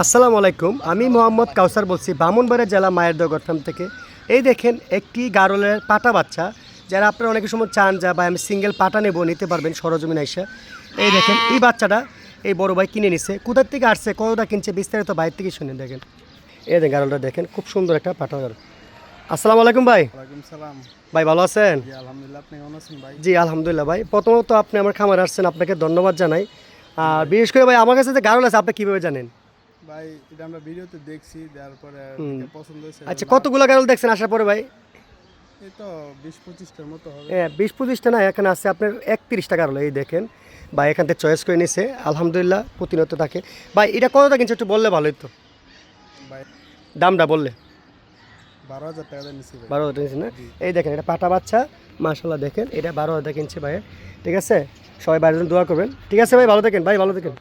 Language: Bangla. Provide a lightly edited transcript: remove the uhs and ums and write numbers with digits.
আসসালামু আলাইকুম, আমি মোহাম্মদ কাউসার বলছি ব্রাহ্মণবাড়িয়া জেলা মায়ের দগরথাম থেকে। এই দেখেন একটি গারলের পাটা বাচ্চা, যারা আপনারা অনেক সময় চান যা ভাই আমি সিঙ্গেল পাটা নেব, নিতে পারবেন সরজমিন আইসা। এই দেখেন এই বাচ্চাটা এই বড় ভাই কিনে নিছে। কোথার থেকে আসছে, কতটা কিনছে, বিস্তারিত বাইরে থেকে শুনে দেখেন। এই দেখেন গারলটা দেখেন, খুব সুন্দর একটা পাটা গারল। আসসালামু আলাইকুম ভাই। ওয়ালাইকুম সালাম। ভাই ভালো আছেন? জি আলহামদুলিল্লাহ, আপনি কেমন আছেন ভাই? জি আলহামদুলিল্লাহ ভাই। প্রথমত আপনি আমার খামারে আসছেন, আপনাকে ধন্যবাদ জানাই। আর বিশেষ করে ভাই আমার কাছে যে গারল আছে আপনি কীভাবে জানেন? ভাই এটা আমরা ভিডিওতে দেখছি, দেওয়ার পরে দেখে পছন্দ হয়েছে। আচ্ছা, কতগুলো গারল দেখছেন আসার পরে ভাই? এই তো 20-25টার মতো হবে। হ্যাঁ 20-25টা না, এখানে আছে আপনার 31টা গারল। এই দেখেন ভাই এখান থেকে চয়েস করে নিছে, আলহামদুলিল্লাহ প্রতিনিয়ত থাকে। ভাই এটা কতটা কিনছে একটু বললে ভালো হতো, ভাই দামটা বললে। 12,000 টাকা দিয়ে নিছি ভাই। 12,000 কিনছে না? জি। এই দেখেন এটা পাটা বাচ্চা, মাশাল্লাহ দেখেন এটা 12,000 কিনছে ভাই। ঠিক আছে, সবাই বাইরের জন্য দোয়া করবেন। ঠিক আছে ভাই, ভালো থাকেন ভাই, ভালো থাকেন।